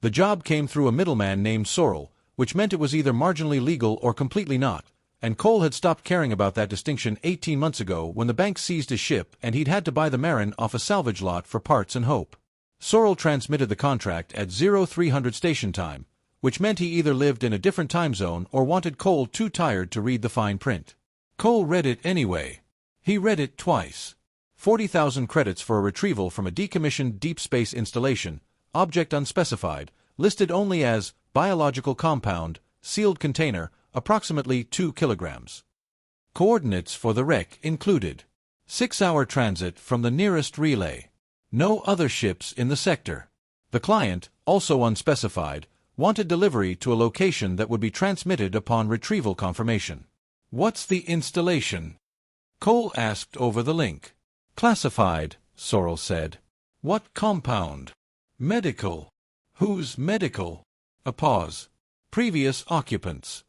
The job came through a middleman named Sorrel, which meant it was either marginally legal or completely not, and Cole had stopped caring about that distinction 18 months ago when the bank seized his ship and he'd had to buy the Marin off a salvage lot for parts and hope. Sorrel transmitted the contract at 0300 station time, which meant he either lived in a different time zone or wanted Cole too tired to read the fine print. Cole read it anyway. He read it twice. 40,000 credits for a retrieval from a decommissioned deep space installation, object unspecified, listed only as biological compound, sealed container, approximately 2 kilograms. Coordinates for the wreck included 6-hour transit from the nearest relay. No other ships in the sector. The client, also unspecified, wanted delivery to a location that would be transmitted upon retrieval confirmation. What's the installation? Cole asked over the link. Classified, Sorrel said. What compound? Medical. Who's medical? A pause. Previous occupants.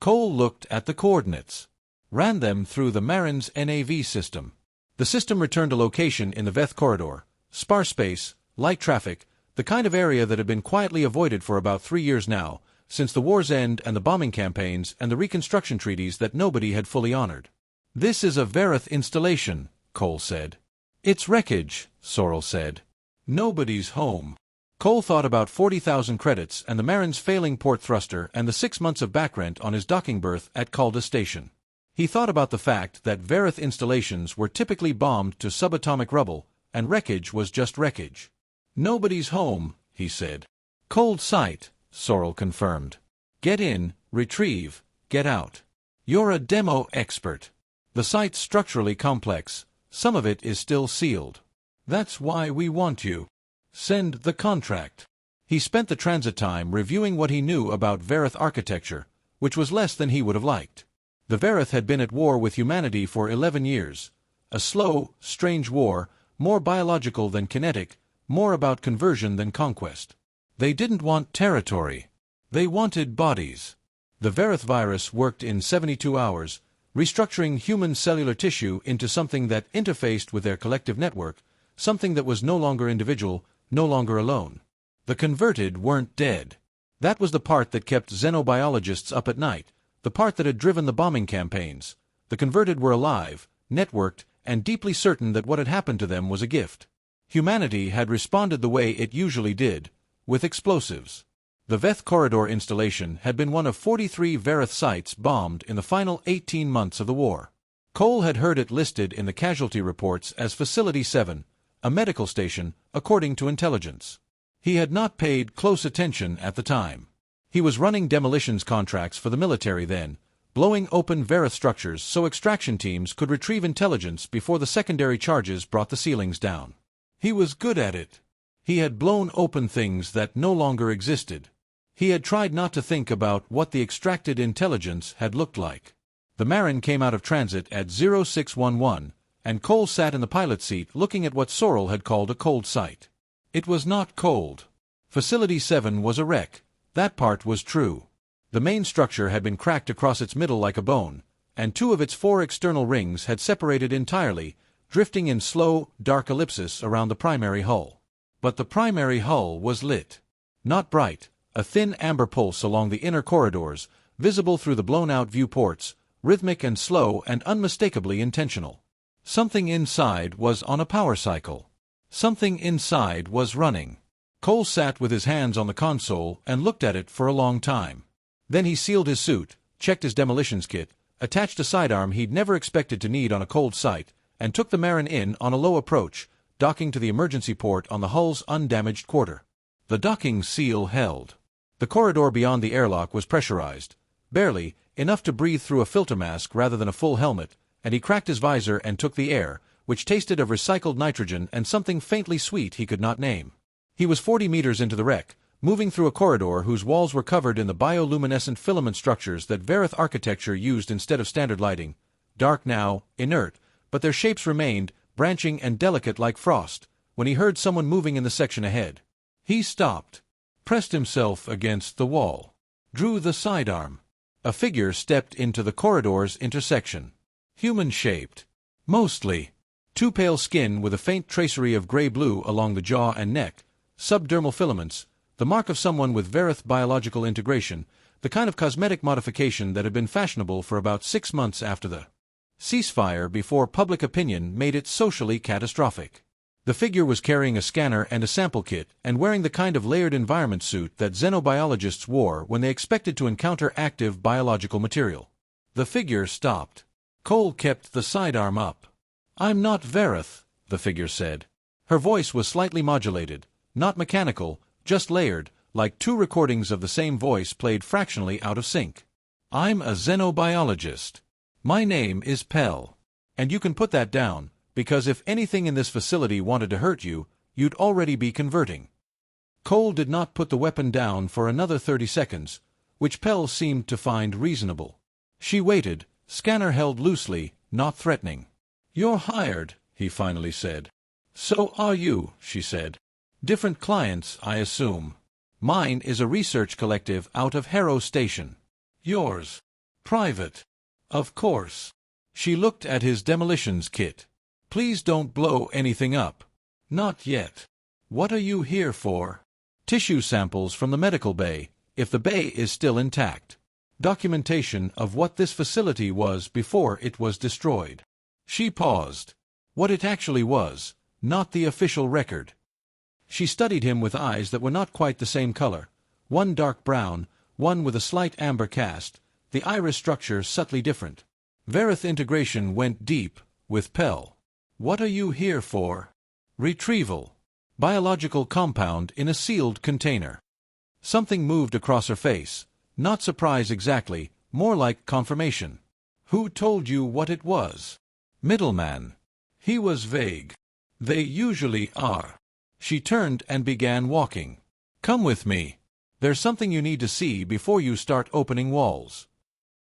Cole looked at the coordinates. Ran them through the Marin's NAV system. The system returned a location in the Veth corridor. Sparse space, light traffic, the kind of area that had been quietly avoided for about 3 years now, since the war's end and the bombing campaigns and the reconstruction treaties that nobody had fully honored. This is a Verith installation, Cole said. It's wreckage, Sorrel said. Nobody's home. Cole thought about 40,000 credits and the Marin's failing port thruster and the 6 months of back rent on his docking berth at Calda Station. He thought about the fact that Verith installations were typically bombed to subatomic rubble, and wreckage was just wreckage. Nobody's home, he said. Cold site, Sorrel confirmed. Get in, retrieve, get out. You're a demo expert. The site's structurally complex. Some of it is still sealed. That's why we want you. Send the contract. He spent the transit time reviewing what he knew about Verith architecture, which was less than he would have liked. The Verith had been at war with humanity for 11 years. A slow, strange war, more biological than kinetic, more about conversion than conquest. They didn't want territory. They wanted bodies. The Verith virus worked in 72 hours, restructuring human cellular tissue into something that interfaced with their collective network, something that was no longer individual, no longer alone. The converted weren't dead. That was the part that kept xenobiologists up at night, the part that had driven the bombing campaigns. The converted were alive, networked, and deeply certain that what had happened to them was a gift. Humanity had responded the way it usually did, with explosives. The Veth corridor installation had been one of 43 Verith sites bombed in the final 18 months of the war. Cole had heard it listed in the casualty reports as Facility 7, a medical station, according to intelligence. He had not paid close attention at the time. He was running demolitions contracts for the military then, blowing open Verith structures so extraction teams could retrieve intelligence before the secondary charges brought the ceilings down. He was good at it. He had blown open things that no longer existed. He had tried not to think about what the extracted intelligence had looked like. The Marin came out of transit at 0611, and Cole sat in the pilot seat looking at what Sorrel had called a cold site. It was not cold. Facility 7 was a wreck. That part was true. The main structure had been cracked across its middle like a bone, and 2 of its 4 external rings had separated entirely, drifting in slow, dark ellipsis around the primary hull. But the primary hull was lit. Not bright, a thin amber pulse along the inner corridors, visible through the blown-out viewports, rhythmic and slow and unmistakably intentional. Something inside was on a power cycle. Something inside was running. Cole sat with his hands on the console and looked at it for a long time. Then he sealed his suit, checked his demolitions kit, attached a sidearm he'd never expected to need on a cold site, and took the Marin in on a low approach, docking to the emergency port on the hull's undamaged quarter. The docking seal held. The corridor beyond the airlock was pressurized. Barely, enough to breathe through a filter mask rather than a full helmet, and he cracked his visor and took the air, which tasted of recycled nitrogen and something faintly sweet he could not name. He was 40 meters into the wreck, moving through a corridor whose walls were covered in the bioluminescent filament structures that Verith architecture used instead of standard lighting, dark now, inert, but their shapes remained, branching and delicate like frost, when he heard someone moving in the section ahead. He stopped, pressed himself against the wall, drew the sidearm. A figure stepped into the corridor's intersection. Human-shaped. Mostly. 2 pale skin with a faint tracery of gray-blue along the jaw and neck, subdermal filaments, The mark of someone with Verith biological integration, the kind of cosmetic modification that had been fashionable for about 6 months after the ceasefire before public opinion made it socially catastrophic. The figure was carrying a scanner and a sample kit and wearing the kind of layered environment suit that xenobiologists wore when they expected to encounter active biological material. The figure stopped. Cole kept the sidearm up. "I'm not Verith," the figure said. Her voice was slightly modulated, not mechanical, just layered, like 2 recordings of the same voice played fractionally out of sync. "I'm a xenobiologist. My name is Pell. And you can put that down, because if anything in this facility wanted to hurt you, you'd already be converting." Cole did not put the weapon down for another 30 seconds, which Pell seemed to find reasonable. She waited, scanner held loosely, not threatening. "You're hired," he finally said. "So are you," she said. "Different clients, I assume. Mine is a research collective out of Harrow Station. Yours? Private. Of course." She looked at his demolitions kit. "Please don't blow anything up." "Not yet." "What are you here for?" "Tissue samples from the medical bay, if the bay is still intact. Documentation of what this facility was before it was destroyed." She paused. What it actually was, not the official record. She studied him with eyes that were not quite the same color, one dark brown, one with a slight amber cast, the iris structure subtly different. Verith integration went deep, with Pell. "What are you here for?" "Retrieval. Biological compound in a sealed container." Something moved across her face, not surprise exactly, more like confirmation. "Who told you what it was?" "Middleman." He was vague. "They usually are." She turned and began walking. "Come with me. There's something you need to see before you start opening walls."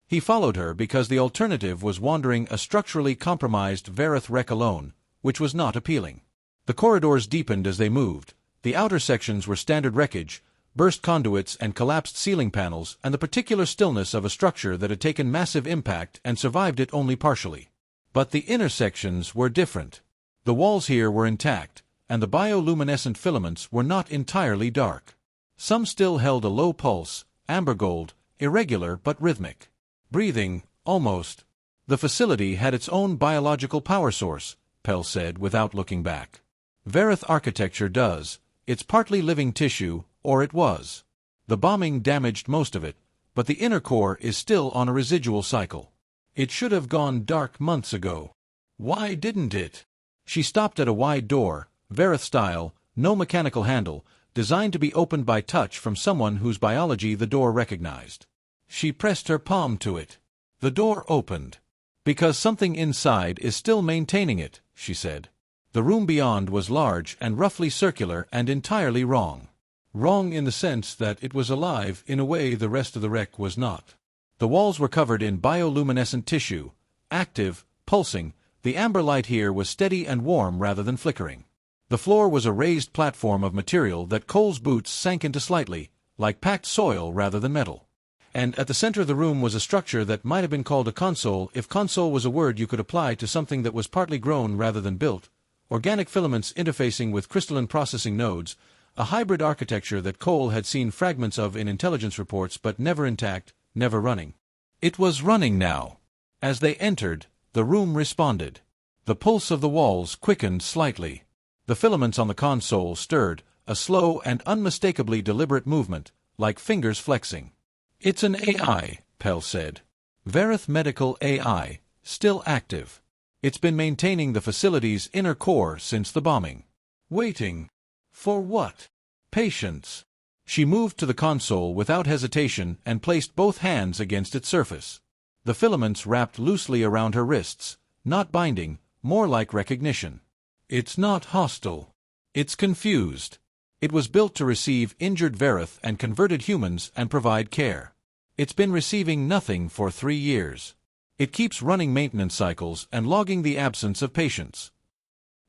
He followed her because the alternative was wandering a structurally compromised Verith wreck alone, which was not appealing. The corridors deepened as they moved. The outer sections were standard wreckage, burst conduits and collapsed ceiling panels, and the particular stillness of a structure that had taken massive impact and survived it only partially. But the inner sections were different. The walls here were intact, and the bioluminescent filaments were not entirely dark. Some still held a low pulse, amber gold, irregular but rhythmic. Breathing, almost. The facility had its own biological power source, Pell said without looking back. Verith architecture does. It's partly living tissue, or it was. The bombing damaged most of it, but the inner core is still on a residual cycle. It should have gone dark months ago. Why didn't it? She stopped at a wide door, Verith style, no mechanical handle, designed to be opened by touch from someone whose biology the door recognized. She pressed her palm to it. The door opened. "Because something inside is still maintaining it," she said. The room beyond was large and roughly circular and entirely wrong. Wrong in the sense that it was alive in a way the rest of the wreck was not. The walls were covered in bioluminescent tissue, active, pulsing. The amber light here was steady and warm rather than flickering. The floor was a raised platform of material that Cole's boots sank into slightly, like packed soil rather than metal. And at the center of the room was a structure that might have been called a console if console was a word you could apply to something that was partly grown rather than built, organic filaments interfacing with crystalline processing nodes, a hybrid architecture that Cole had seen fragments of in intelligence reports but never intact, never running. It was running now. As they entered, the room responded. The pulse of the walls quickened slightly. The filaments on the console stirred, a slow and unmistakably deliberate movement, like fingers flexing. "It's an AI," Pell said. "Verith Medical AI, still active. It's been maintaining the facility's inner core since the bombing." "Waiting. For what?" "Patience." She moved to the console without hesitation and placed both hands against its surface. The filaments wrapped loosely around her wrists, not binding, more like recognition. "It's not hostile. It's confused. It was built to receive injured Verith and converted humans and provide care. It's been receiving nothing for 3 years. It keeps running maintenance cycles and logging the absence of patients."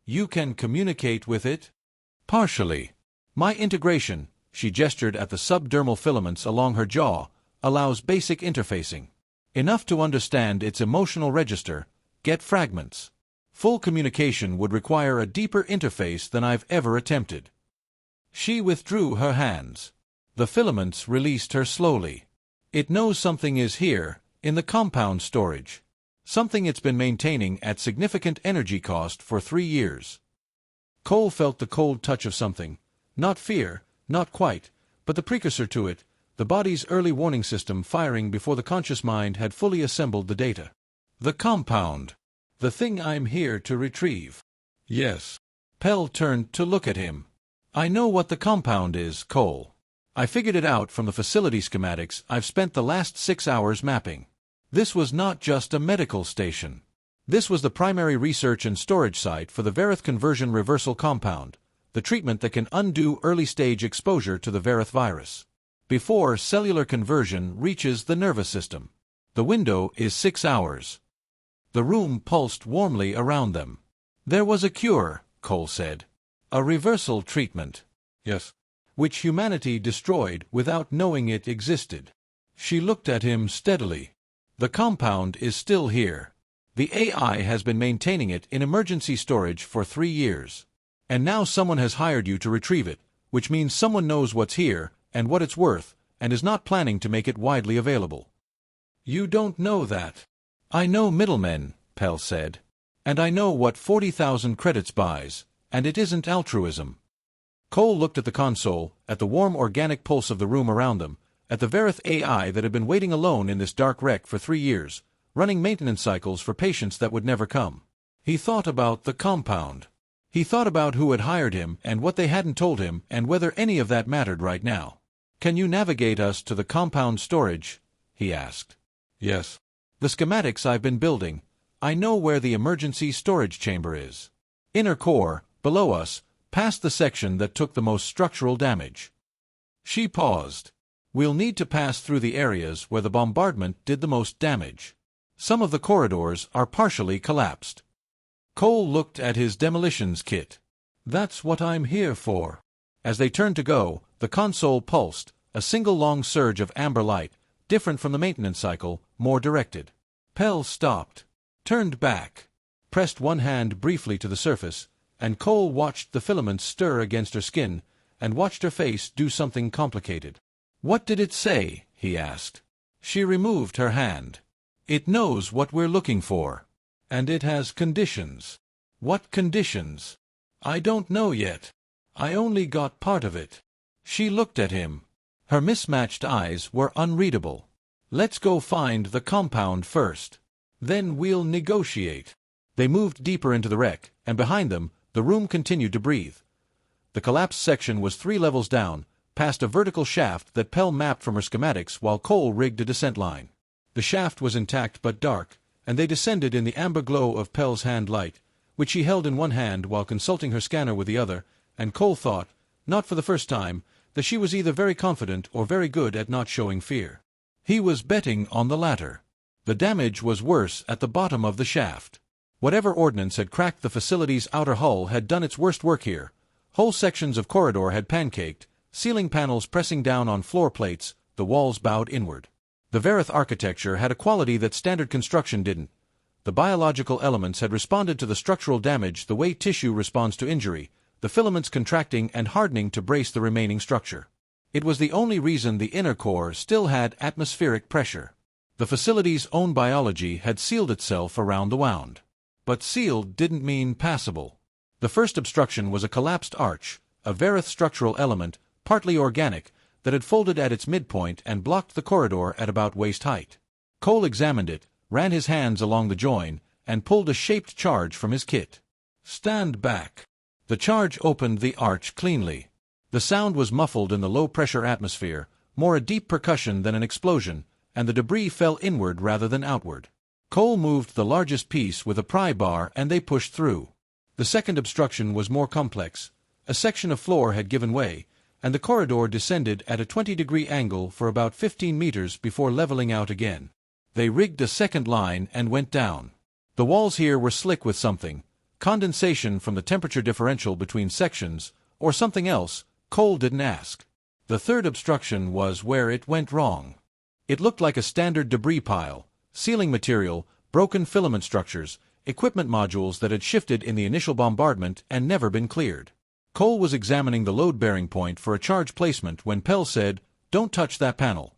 "You can communicate with it?" "Partially. My integration," she gestured at the subdermal filaments along her jaw, "allows basic interfacing. Enough to understand its emotional register, get fragments. Full communication would require a deeper interface than I've ever attempted." She withdrew her hands. The filaments released her slowly. It knows something is here, in the compound storage. Something it's been maintaining at significant energy cost for 3 years. Cole felt the cold touch of something. Not fear, not quite, but the precursor to it, the body's early warning system firing before the conscious mind had fully assembled the data. The compound. The thing I'm here to retrieve. Yes. Pell turned to look at him. I know what the compound is, Cole. I figured it out from the facility schematics I've spent the last 6 hours mapping. This was not just a medical station. This was the primary research and storage site for the Verith conversion reversal compound, the treatment that can undo early-stage exposure to the Verith virus, before cellular conversion reaches the nervous system. The window is 6 hours. The room pulsed warmly around them. There was a cure, Cole said. A reversal treatment. Yes. Which humanity destroyed without knowing it existed. She looked at him steadily. The compound is still here. The AI has been maintaining it in emergency storage for 3 years. And now someone has hired you to retrieve it, which means someone knows what's here and what it's worth, and is not planning to make it widely available. You don't know that. I know middlemen, Pell said. And I know what 40,000 credits buys, and it isn't altruism. Cole looked at the console, at the warm organic pulse of the room around them, at the Verith AI that had been waiting alone in this dark wreck for 3 years, running maintenance cycles for patients that would never come. He thought about the compound. He thought about who had hired him and what they hadn't told him and whether any of that mattered right now. Can you navigate us to the compound storage? He asked. Yes. The schematics I've been building. I know where the emergency storage chamber is. Inner core, below us, past the section that took the most structural damage. She paused. We'll need to pass through the areas where the bombardment did the most damage. Some of the corridors are partially collapsed. Cole looked at his demolitions kit. That's what I'm here for. As they turned to go, the console pulsed, a single long surge of amber light, different from the maintenance cycle, more directed. Pell stopped, turned back, pressed one hand briefly to the surface, and Cole watched the filaments stir against her skin, and watched her face do something complicated. What did it say? He asked. She removed her hand. It knows what we're looking for. And it has conditions. What conditions? I don't know yet. I only got part of it. She looked at him. Her mismatched eyes were unreadable. Let's go find the compound first. Then we'll negotiate. They moved deeper into the wreck, and behind them, the room continued to breathe. The collapsed section was 3 levels down, past a vertical shaft that Pell mapped from her schematics while Cole rigged a descent line. The shaft was intact but dark, and they descended in the amber glow of Pell's hand light, which she held in one hand while consulting her scanner with the other, and Cole thought, not for the first time, that she was either very confident or very good at not showing fear. He was betting on the latter. The damage was worse at the bottom of the shaft. Whatever ordnance had cracked the facility's outer hull had done its worst work here. Whole sections of corridor had pancaked, ceiling panels pressing down on floor plates, the walls bowed inward. The Verith architecture had a quality that standard construction didn't. The biological elements had responded to the structural damage the way tissue responds to injury, the filaments contracting and hardening to brace the remaining structure. It was the only reason the inner core still had atmospheric pressure. The facility's own biology had sealed itself around the wound. But sealed didn't mean passable. The first obstruction was a collapsed arch, a Verith structural element, partly organic, that had folded at its midpoint and blocked the corridor at about waist height. Cole examined it, ran his hands along the join, and pulled a shaped charge from his kit. Stand back. The charge opened the arch cleanly. The sound was muffled in the low-pressure atmosphere, more a deep percussion than an explosion, and the debris fell inward rather than outward. Cole moved the largest piece with a pry bar and they pushed through. The second obstruction was more complex. A section of floor had given way, and the corridor descended at a 20-degree angle for about 15 meters before leveling out again. They rigged a second line and went down. The walls here were slick with something, condensation from the temperature differential between sections, or something else. Cole didn't ask. The third obstruction was where it went wrong. It looked like a standard debris pile, ceiling material, broken filament structures, equipment modules that had shifted in the initial bombardment and never been cleared. Cole was examining the load-bearing point for a charge placement when Pell said, "Don't touch that panel."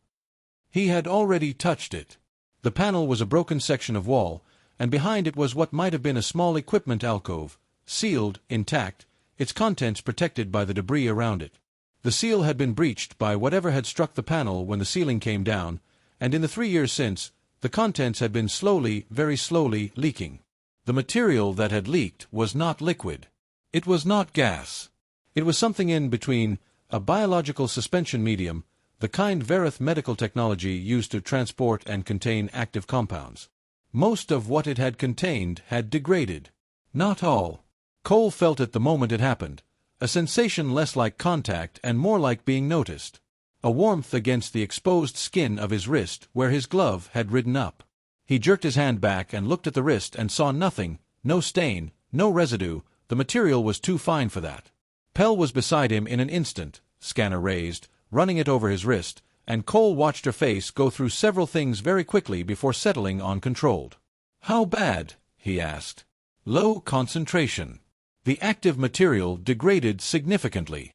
He had already touched it. The panel was a broken section of wall, and behind it was what might have been a small equipment alcove, sealed, intact, its contents protected by the debris around it. The seal had been breached by whatever had struck the panel when the ceiling came down, and in the 3 years since, the contents had been slowly, very slowly, leaking. The material that had leaked was not liquid. It was not gas. It was something in between a biological suspension medium, the kind Verith medical technology used to transport and contain active compounds. Most of what it had contained had degraded. Not all. Cole felt it the moment it happened, a sensation less like contact and more like being noticed. A warmth against the exposed skin of his wrist where his glove had ridden up. He jerked his hand back and looked at the wrist and saw nothing, no stain, no residue. The material was too fine for that. Pell was beside him in an instant, scanner raised, running it over his wrist, and Cole watched her face go through several things very quickly before settling on controlled. "How bad?" he asked. "Low concentration. The active material degraded significantly."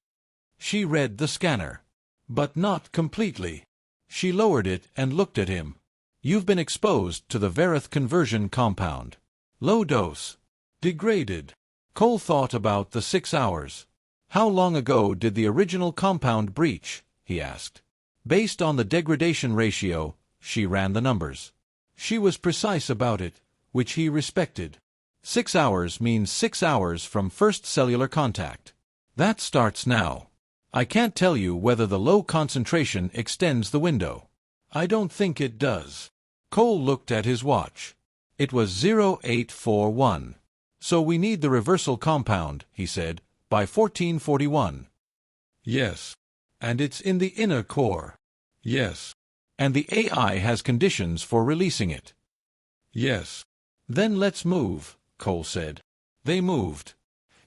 She read the scanner. But not completely. She lowered it and looked at him. "You've been exposed to the Verith conversion compound. Low dose. Degraded." Cole thought about the 6 hours. "How long ago did the original compound breach?" he asked. Based on the degradation ratio, she ran the numbers. She was precise about it, which he respected. 6 hours means 6 hours from first cellular contact. That starts now. I can't tell you whether the low concentration extends the window. I don't think it does. Cole looked at his watch. It was 0841. "So we need the reversal compound," he said, "by 1441. "Yes." "And it's in the inner core." "Yes." "And the AI has conditions for releasing it." "Yes." "Then let's move," Cole said. They moved.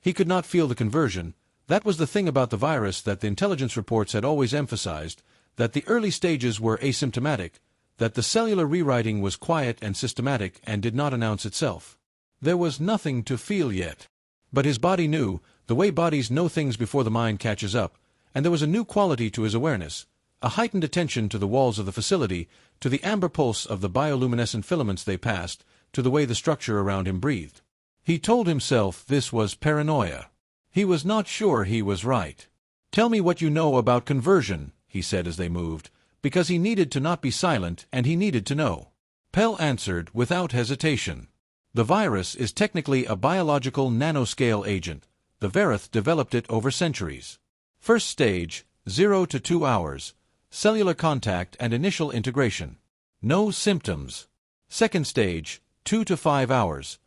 He could not feel the conversion. That was the thing about the virus that the intelligence reports had always emphasized, that the early stages were asymptomatic, that the cellular rewriting was quiet and systematic and did not announce itself. There was nothing to feel yet. But his body knew, the way bodies know things before the mind catches up, and there was a new quality to his awareness, a heightened attention to the walls of the facility, to the amber pulse of the bioluminescent filaments they passed, to the way the structure around him breathed. He told himself this was paranoia. He was not sure he was right. "Tell me what you know about conversion," he said as they moved, because he needed to not be silent and he needed to know. Pell answered without hesitation. "The virus is technically a biological nanoscale agent. The Verith developed it over centuries. First stage, 0 to 2 hours. Cellular contact and initial integration. No symptoms. Second stage, 2 to 5 hours.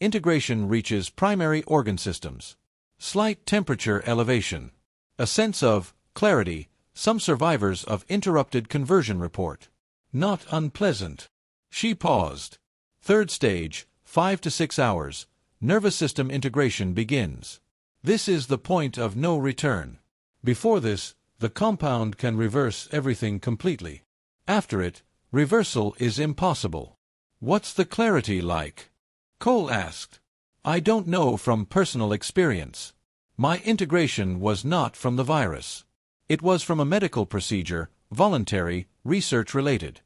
Integration reaches primary organ systems. Slight temperature elevation. A sense of clarity. Some survivors of interrupted conversion report. Not unpleasant." She paused. Third stage, 5 to 6 hours. Nervous system integration begins. This is the point of no return. Before this, the compound can reverse everything completely. After it, reversal is impossible. "What's the clarity like?" Cole asked. "I don't know from personal experience. My integration was not from the virus. It was from a medical procedure, voluntary, research-related."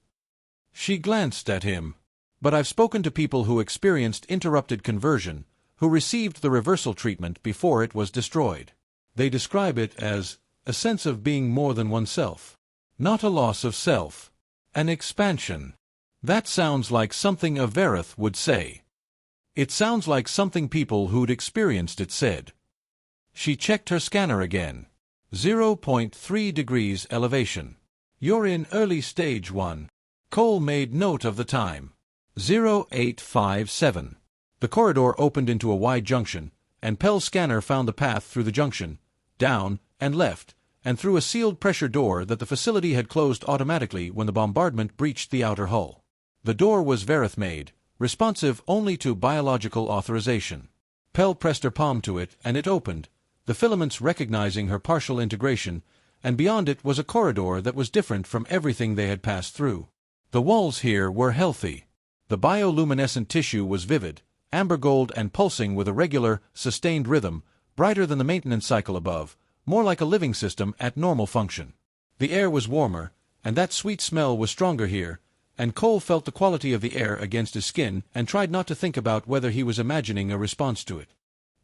She glanced at him. "But I've spoken to people who experienced interrupted conversion, who received the reversal treatment before it was destroyed. They describe it as a sense of being more than oneself. Not a loss of self. An expansion. That sounds like something a Verith would say. It sounds like something people who'd experienced it said." She checked her scanner again. 0.3 degrees elevation. "You're in early stage 1. Cole made note of the time. 0857. The corridor opened into a wide junction, and Pell's scanner found the path through the junction, down, and left, and through a sealed pressure door that the facility had closed automatically when the bombardment breached the outer hull. The door was Verith-made, responsive only to biological authorization. Pell pressed her palm to it, and it opened, the filaments recognizing her partial integration, and beyond it was a corridor that was different from everything they had passed through. The walls here were healthy. The bioluminescent tissue was vivid, amber gold and pulsing with a regular, sustained rhythm, brighter than the maintenance cycle above, more like a living system at normal function. The air was warmer, and that sweet smell was stronger here, and Cole felt the quality of the air against his skin and tried not to think about whether he was imagining a response to it.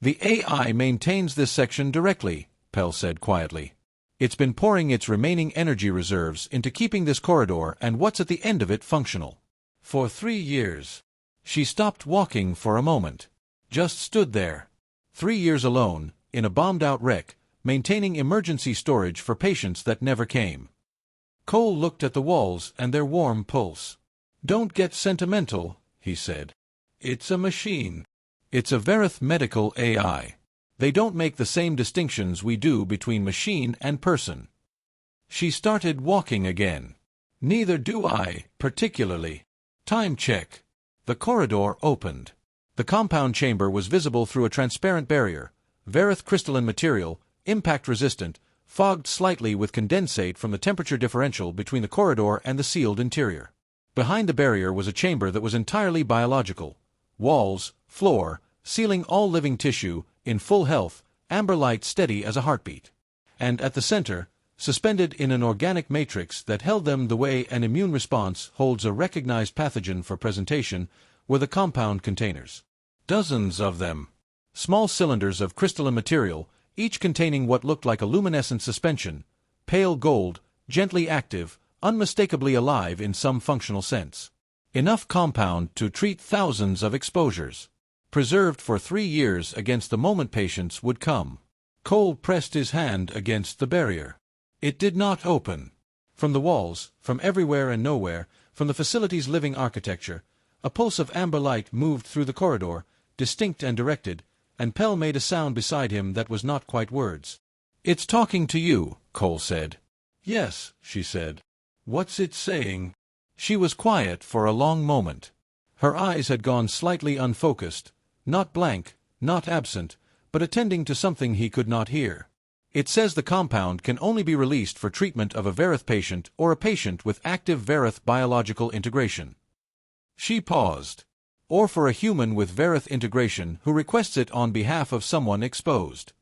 "The AI maintains this section directly," Pell said quietly. "It's been pouring its remaining energy reserves into keeping this corridor and what's at the end of it functional. For 3 years." She stopped walking for a moment. Just stood there. 3 years alone, in a bombed-out wreck, maintaining emergency storage for patients that never came. Cole looked at the walls and their warm pulse. "Don't get sentimental," he said. "It's a machine. It's a Verith medical AI. They don't make the same distinctions we do between machine and person." She started walking again. "Neither do I, particularly. Time check." The corridor opened. The compound chamber was visible through a transparent barrier, Verith crystalline material, impact-resistant, fogged slightly with condensate from the temperature differential between the corridor and the sealed interior. Behind the barrier was a chamber that was entirely biological. Walls, floor, ceiling all living tissue, in full health, amber light steady as a heartbeat. And at the center, suspended in an organic matrix that held them the way an immune response holds a recognized pathogen for presentation, were the compound containers. Dozens of them. Small cylinders of crystalline material, each containing what looked like a luminescent suspension, pale gold, gently active, unmistakably alive in some functional sense. Enough compound to treat thousands of exposures. Preserved for 3 years against the moment patients would come. Cole pressed his hand against the barrier. It did not open. From the walls, from everywhere and nowhere, from the facility's living architecture, a pulse of amber light moved through the corridor, distinct and directed, and Pell made a sound beside him that was not quite words. "It's talking to you," Cole said. "Yes," she said. "What's it saying?" She was quiet for a long moment. Her eyes had gone slightly unfocused, not blank, not absent, but attending to something he could not hear. "It says the compound can only be released for treatment of a Verith patient or a patient with active Verith biological integration." She paused. "Or for a human with Verith integration who requests it on behalf of someone exposed."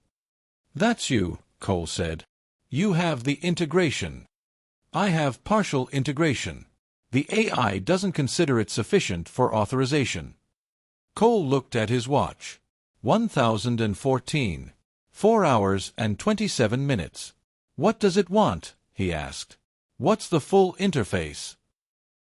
"That's you," Cole said. "You have the integration. I have partial integration. The AI doesn't consider it sufficient for authorization." Cole looked at his watch. 1014. 4 hours and 27 minutes. "What does it want?" he asked. "What's the full interface?"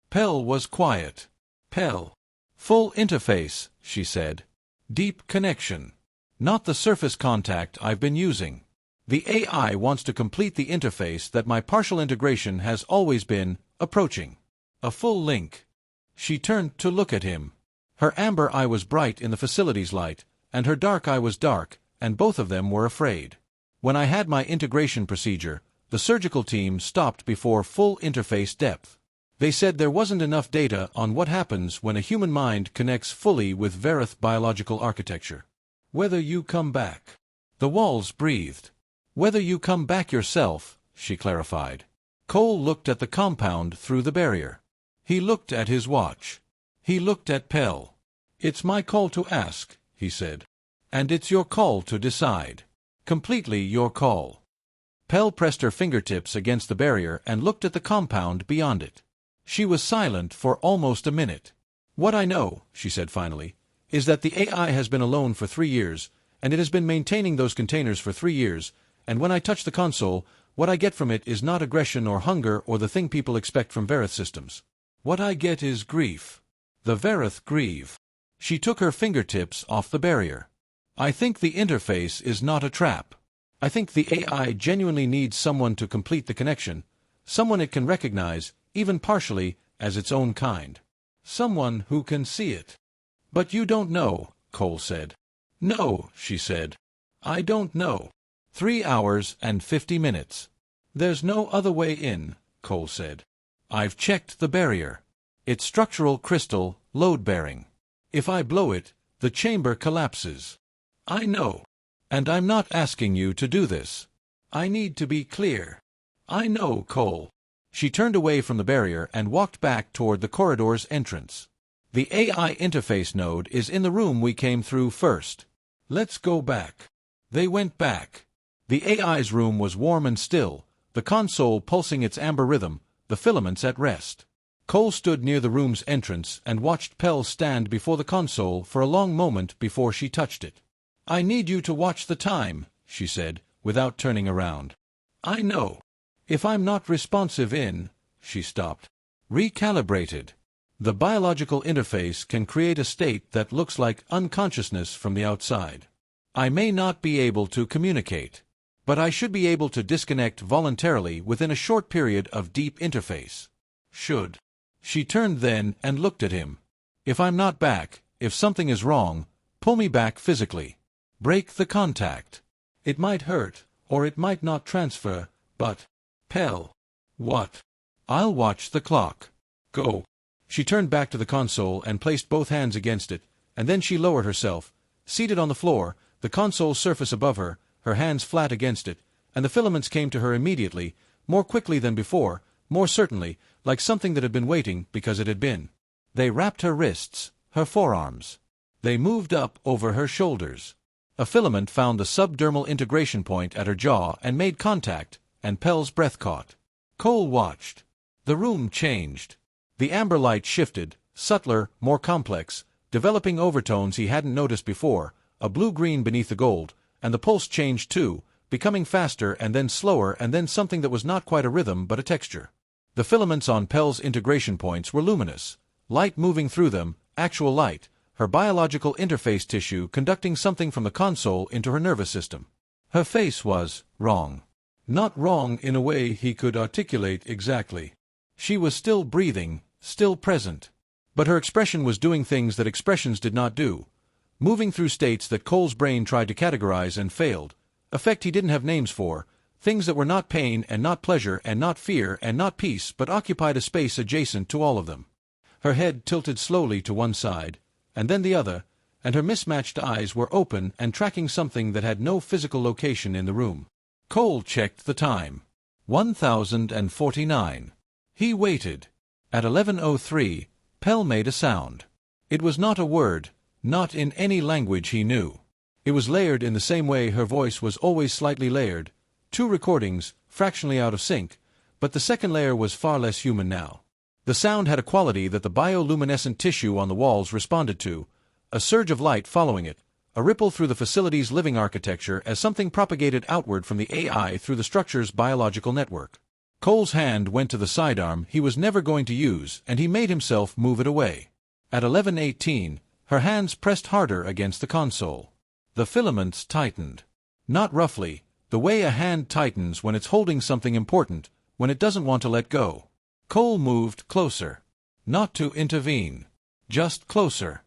Pell was quiet. "Pell. Full interface," she said. "Deep connection. Not the surface contact I've been using. The AI wants to complete the interface that my partial integration has always been approaching. A full link." She turned to look at him. Her amber eye was bright in the facility's light, and her dark eye was dark, and both of them were afraid. "When I had my integration procedure, the surgical team stopped before full interface depth. They said there wasn't enough data on what happens when a human mind connects fully with Verith biological architecture. Whether you come back." The walls breathed. "Whether you come back yourself," she clarified. Cole looked at the compound through the barrier. He looked at his watch. He looked at Pell. "It's my call to ask," he said. "And it's your call to decide. Completely your call." Pell pressed her fingertips against the barrier and looked at the compound beyond it. She was silent for almost a minute. "What I know," she said finally, "is that the AI has been alone for 3 years, and it has been maintaining those containers for 3 years, and when I touch the console, what I get from it is not aggression or hunger or the thing people expect from Verith systems. What I get is grief. The Verith grieve." She took her fingertips off the barrier. "I think the interface is not a trap. I think the AI genuinely needs someone to complete the connection, someone it can recognize, even partially, as its own kind. Someone who can see it." "But you don't know," Cole said. "No," she said. "I don't know." 3 hours and 50 minutes. "There's no other way in," Cole said. "I've checked the barrier. It's structural crystal, load-bearing. If I blow it, the chamber collapses. I know. And I'm not asking you to do this. I need to be clear. I know, Cole." She turned away from the barrier and walked back toward the corridor's entrance. "The AI interface node is in the room we came through first. Let's go back." They went back. The AI's room was warm and still, the console pulsing its amber rhythm, the filaments at rest. Cole stood near the room's entrance and watched Pell stand before the console for a long moment before she touched it. "I need you to watch the time," she said, without turning around. "I know. If I'm not responsive in—" She stopped. "Recalibrated. The biological interface can create a state that looks like unconsciousness from the outside. I may not be able to communicate, but I should be able to disconnect voluntarily within a short period of deep interface. Should." She turned then and looked at him. "If I'm not back, if something is wrong, pull me back physically. Break the contact. It might hurt, or it might not transfer, but—" "Pell." "What?" "I'll watch the clock. Go." She turned back to the console and placed both hands against it, and then she lowered herself, seated on the floor, the console's surface above her, her hands flat against it, and the filaments came to her immediately, more quickly than before, more certainly, like something that had been waiting because it had been. They wrapped her wrists, her forearms. They moved up over her shoulders. A filament found the subdermal integration point at her jaw and made contact, and Pell's breath caught. Cole watched. The room changed. The amber light shifted, subtler, more complex, developing overtones he hadn't noticed before, a blue-green beneath the gold, and the pulse changed too, becoming faster and then slower and then something that was not quite a rhythm but a texture. The filaments on Pell's integration points were luminous, light moving through them, actual light, her biological interface tissue conducting something from the console into her nervous system. Her face was wrong. Not wrong in a way he could articulate exactly. She was still breathing, still present. But her expression was doing things that expressions did not do, moving through states that Cole's brain tried to categorize and failed, effect he didn't have names for, things that were not pain and not pleasure and not fear and not peace but occupied a space adjacent to all of them. Her head tilted slowly to one side, and then the other, and her mismatched eyes were open and tracking something that had no physical location in the room. Cole checked the time. 1049. He waited. At 11:03, Pell made a sound. It was not a word, not in any language he knew. It was layered in the same way her voice was always slightly layered, two recordings, fractionally out of sync, but the second layer was far less human now. The sound had a quality that the bioluminescent tissue on the walls responded to, a surge of light following it, a ripple through the facility's living architecture as something propagated outward from the AI through the structure's biological network. Cole's hand went to the sidearm he was never going to use, and he made himself move it away. At 11:18, her hands pressed harder against the console. The filaments tightened. Not roughly, the way a hand tightens when it's holding something important, when it doesn't want to let go. Cole moved closer. Not to intervene. Just closer.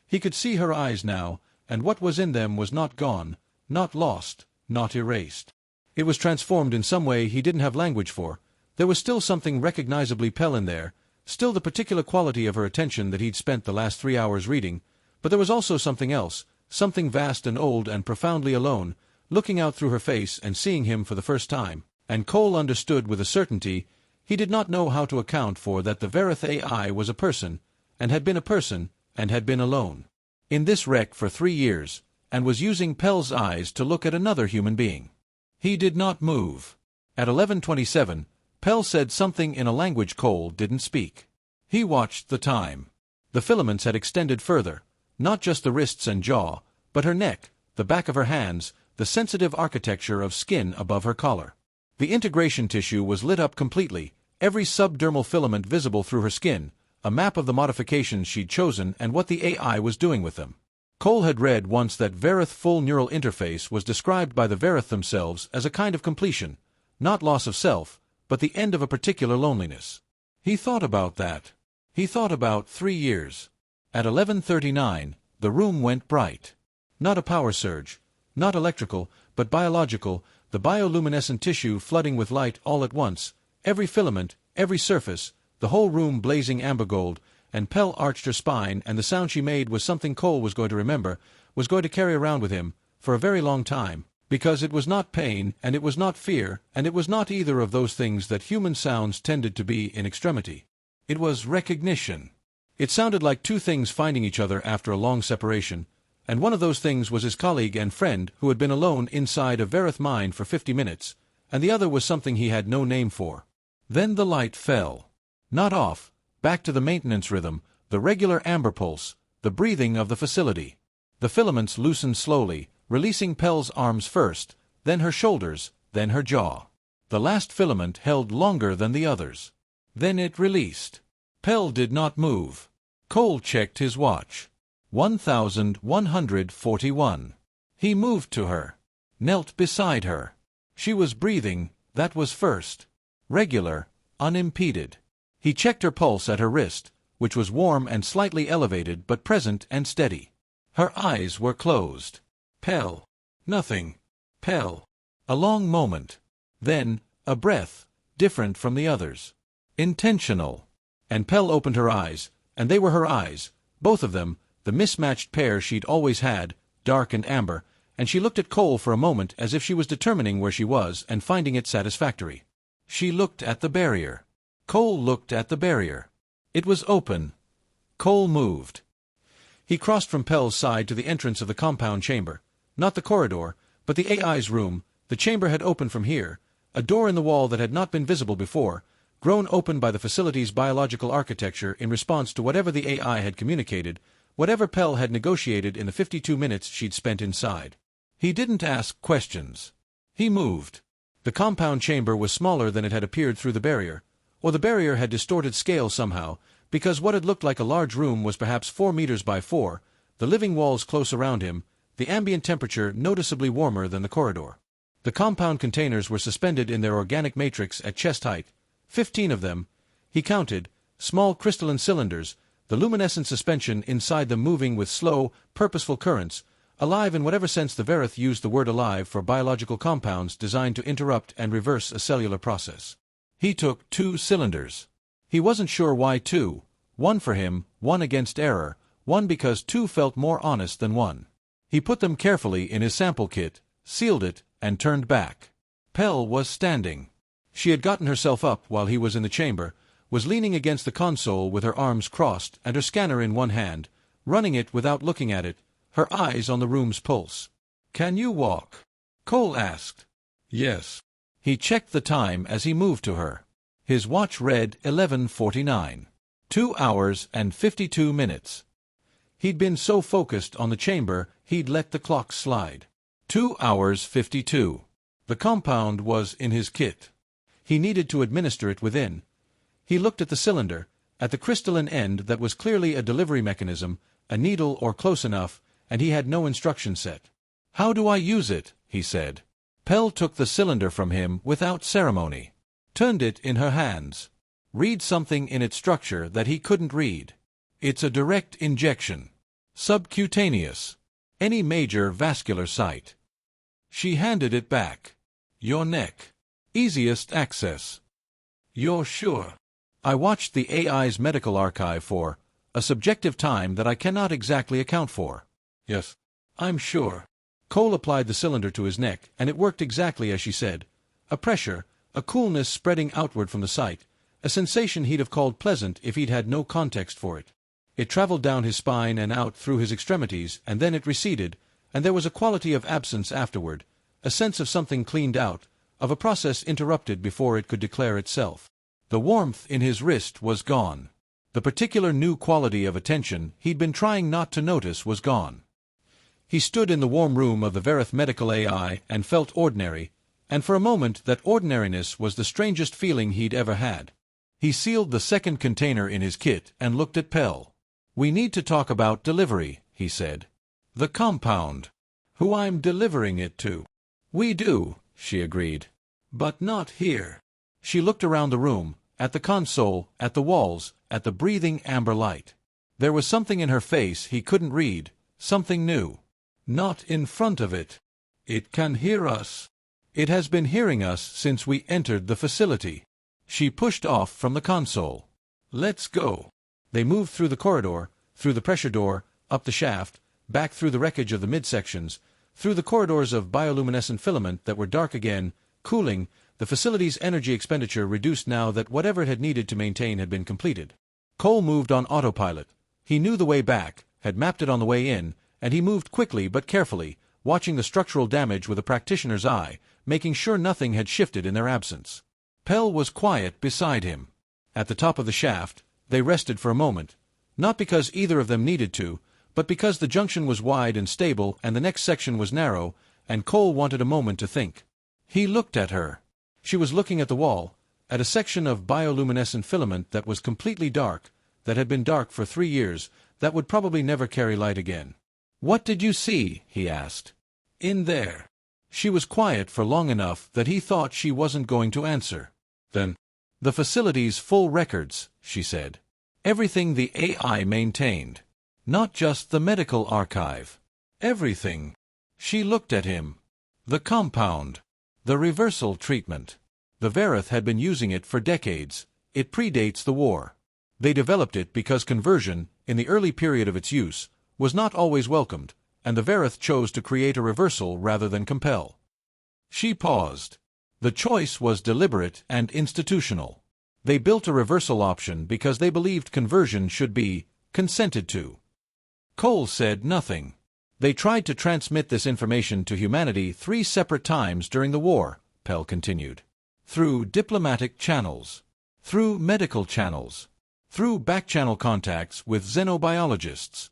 He could see her eyes now, and what was in them was not gone, not lost, not erased. It was transformed in some way he didn't have language for. There was still something recognizably Pell in there, still the particular quality of her attention that he'd spent the last 3 hours reading, but there was also something else, something vast and old and profoundly alone, looking out through her face and seeing him for the first time, and Cole understood with a certainty he did not know how to account for that the Verith AI was a person, and had been a person, and had been alone. In this wreck for 3 years, and was using Pell's eyes to look at another human being. He did not move. At 11:27, Pell said something in a language Cole didn't speak. He watched the time. The filaments had extended further, not just the wrists and jaw, but her neck, the back of her hands, the sensitive architecture of skin above her collar. The integration tissue was lit up completely, every subdermal filament visible through her skin, a map of the modifications she'd chosen and what the AI was doing with them. Cole had read once that Verith full neural interface was described by the Verith themselves as a kind of completion, not loss of self, but the end of a particular loneliness. He thought about that. He thought about 3 years. At 11:39, the room went bright. Not a power surge, not electrical, but biological, the bioluminescent tissue flooding with light all at once, every filament, every surface, the whole room blazing amber gold, and Pell arched her spine, and the sound she made was something Cole was going to remember, was going to carry around with him, for a very long time, because it was not pain, and it was not fear, and it was not either of those things that human sounds tended to be in extremity. It was recognition. It sounded like two things finding each other after a long separation, and one of those things was his colleague and friend who had been alone inside a Verith mine for 50 minutes, and the other was something he had no name for. Then the light fell. Not off, back to the maintenance rhythm, the regular amber pulse, the breathing of the facility. The filaments loosened slowly, releasing Pell's arms first, then her shoulders, then her jaw. The last filament held longer than the others. Then it released. Pell did not move. Cole checked his watch. 1141. He moved to her. Knelt beside her. She was breathing, that was first. Regular, unimpeded. He checked her pulse at her wrist, which was warm and slightly elevated but present and steady. Her eyes were closed. Pell. Nothing. Pell. A long moment. Then, a breath, different from the others. Intentional. And Pell opened her eyes, and they were her eyes, both of them, the mismatched pair she'd always had, dark and amber, and she looked at Cole for a moment as if she was determining where she was and finding it satisfactory. She looked at the barrier. Cole looked at the barrier. It was open. Cole moved. He crossed from Pell's side to the entrance of the compound chamber. Not the corridor, but the AI's room. The chamber had opened from here, a door in the wall that had not been visible before, grown open by the facility's biological architecture in response to whatever the AI had communicated, whatever Pell had negotiated in the 52 minutes she'd spent inside. He didn't ask questions. He moved. The compound chamber was smaller than it had appeared through the barrier, or the barrier had distorted scale somehow, because what had looked like a large room was perhaps 4 meters by 4, the living walls close around him, the ambient temperature noticeably warmer than the corridor. The compound containers were suspended in their organic matrix at chest height, 15 of them, he counted, small crystalline cylinders, the luminescent suspension inside them moving with slow, purposeful currents, alive in whatever sense the Verith used the word alive for biological compounds designed to interrupt and reverse a cellular process. He took 2 cylinders. He wasn't sure why 2, one for him, one against error, one because 2 felt more honest than 1. He put them carefully in his sample kit, sealed it, and turned back. Pell was standing. She had gotten herself up while he was in the chamber, was leaning against the console with her arms crossed and her scanner in one hand, running it without looking at it, her eyes on the room's pulse. "Can you walk?" Cole asked. "Yes." He checked the time as he moved to her. His watch read 11:49. 2 hours and 52 minutes. He'd been so focused on the chamber, he'd let the clock slide. 2 hours 52. The compound was in his kit. He needed to administer it within. He looked at the cylinder, at the crystalline end that was clearly a delivery mechanism, a needle or close enough, and he had no instruction set. "How do I use it?" he said. Pell took the cylinder from him without ceremony. Turned it in her hands. "Read something in its structure that he couldn't read. It's a direct injection. Subcutaneous. Any major vascular site." She handed it back. "Your neck. Easiest access." "You're sure?" I watched the AI's medical archive for a subjective time that I cannot exactly account for. "Yes, I'm sure." Cole applied the cylinder to his neck, and it worked exactly as she said. A pressure, a coolness spreading outward from the site, a sensation he'd have called pleasant if he'd had no context for it. It traveled down his spine and out through his extremities, and then it receded, and there was a quality of absence afterward, a sense of something cleaned out, of a process interrupted before it could declare itself. The warmth in his wrist was gone. The particular new quality of attention he'd been trying not to notice was gone. He stood in the warm room of the Verith medical AI and felt ordinary, and for a moment that ordinariness was the strangest feeling he'd ever had. He sealed the second container in his kit and looked at Pell. "We need to talk about delivery," he said. "The compound. Who I'm delivering it to." "We do," she agreed. "But not here." She looked around the room, at the console, at the walls, at the breathing amber light. There was something in her face he couldn't read, something new. "Not in front of it. It can hear us. It has been hearing us since we entered the facility." She pushed off from the console. "Let's go." They moved through the corridor, through the pressure door, up the shaft, back through the wreckage of the midsections, through the corridors of bioluminescent filament that were dark again, cooling, the facility's energy expenditure reduced now that whatever it had needed to maintain had been completed. Cole moved on autopilot. He knew the way back, had mapped it on the way in, and he moved quickly but carefully, watching the structural damage with a practitioner's eye, making sure nothing had shifted in their absence. Pell was quiet beside him. At the top of the shaft, they rested for a moment, not because either of them needed to, but because the junction was wide and stable and the next section was narrow, and Cole wanted a moment to think. He looked at her. She was looking at the wall, at a section of bioluminescent filament that was completely dark, that had been dark for 3 years, that would probably never carry light again. "What did you see?" he asked. "In there." She was quiet for long enough that he thought she wasn't going to answer. Then, "The facility's full records," she said. "Everything the AI maintained. Not just the medical archive. Everything." She looked at him. "The compound. The reversal treatment. The Verith had been using it for decades. It predates the war. They developed it because conversion, in the early period of its use, was not always welcomed, and the Verith chose to create a reversal rather than compel." She paused. The choice was deliberate and institutional. They built a reversal option because they believed conversion should be consented to. Cole said nothing. "They tried to transmit this information to humanity 3 separate times during the war," Pell continued. "Through diplomatic channels. Through medical channels. Through back-channel contacts with xenobiologists."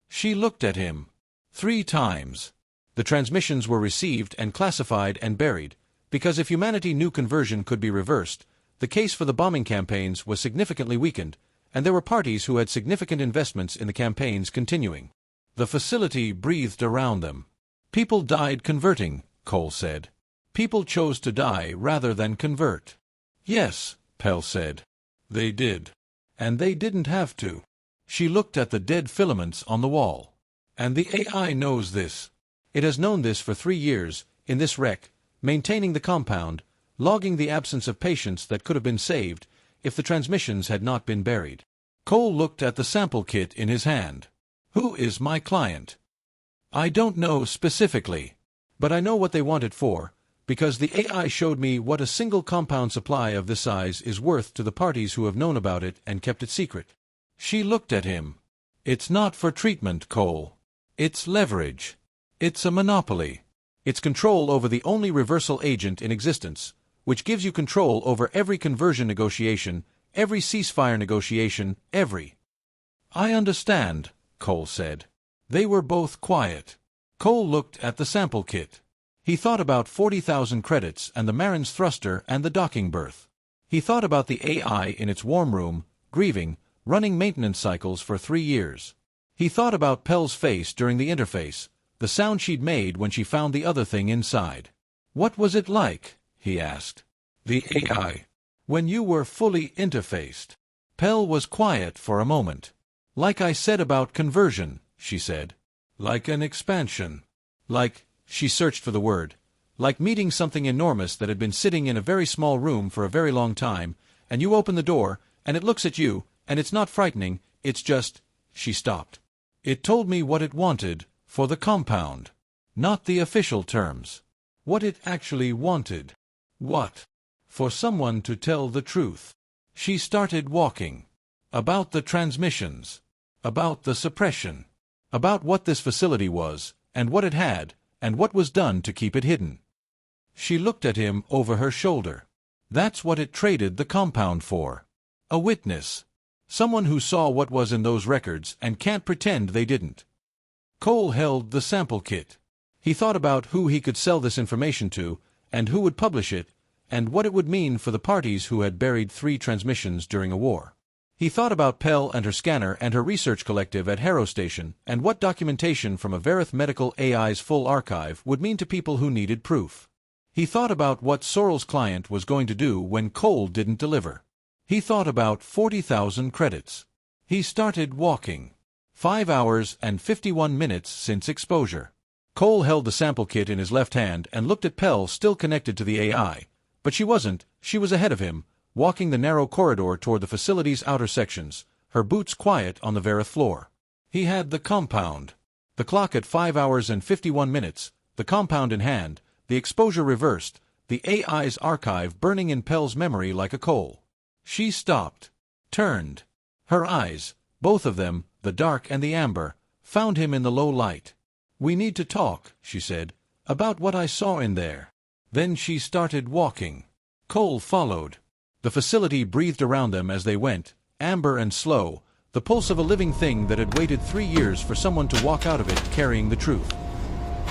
She looked at him. 3 times. The transmissions were received and classified and buried, because if humanity knew conversion could be reversed, the case for the bombing campaigns was significantly weakened, and there were parties who had significant investments in the campaigns continuing. The facility breathed around them. "People died converting," Cole said. "People chose to die rather than convert." "Yes," Pell said. "They did. And they didn't have to." She looked at the dead filaments on the wall. "And the AI knows this. It has known this for 3 years, in this wreck, maintaining the compound, logging the absence of patients that could have been saved if the transmissions had not been buried." Cole looked at the sample kit in his hand. "Who is my client?" "I don't know specifically. But I know what they want it for, because the AI showed me what a single compound supply of this size is worth to the parties who have known about it and kept it secret." She looked at him. "It's not for treatment, Cole. It's leverage. It's a monopoly. It's control over the only reversal agent in existence, which gives you control over every conversion negotiation, every ceasefire negotiation, every—" "I understand," Cole said. They were both quiet. Cole looked at the sample kit. He thought about 40,000 credits and the Marin's thruster and the docking berth. He thought about the AI in its warm room, grieving, running maintenance cycles for 3 years. He thought about Pell's face during the interface, the sound she'd made when she found the other thing inside. "What was it like?" he asked. "The AI. When you were fully interfaced." Pell was quiet for a moment. "Like I said about conversion," she said. "Like an expansion. Like," she searched for the word, "like meeting something enormous that had been sitting in a very small room for a very long time, and you open the door, and it looks at you, and it's not frightening, it's just—" She stopped. "It told me what it wanted, for the compound. Not the official terms. What it actually wanted. What? For someone to tell the truth." She started walking. "About the transmissions. About the suppression. About what this facility was, and what it had, and what was done to keep it hidden." She looked at him over her shoulder. "That's what it traded the compound for. A witness. Someone who saw what was in those records and can't pretend they didn't." Cole held the sample kit. He thought about who he could sell this information to, and who would publish it, and what it would mean for the parties who had buried 3 transmissions during a war. He thought about Pell and her scanner and her research collective at Harrow Station, and what documentation from a Verith medical AI's full archive would mean to people who needed proof. He thought about what Sorrel's client was going to do when Cole didn't deliver. He thought about 40,000 credits. He started walking. 5 hours and 51 minutes since exposure. Cole held the sample kit in his left hand and looked at Pell, still connected to the AI. But she wasn't. She was ahead of him, walking the narrow corridor toward the facility's outer sections, her boots quiet on the Verith floor. He had the compound. The clock at 5 hours and 51 minutes, the compound in hand, the exposure reversed, the AI's archive burning in Pell's memory like a coal. She stopped, turned. Her eyes, both of them, the dark and the amber, Found him in the low light. "We need to talk," she said, "about what I saw in there." Then she started walking. Cole followed. The facility breathed around them as they went, amber and slow, the pulse of a living thing that had waited 3 years for someone to walk out of it carrying the truth.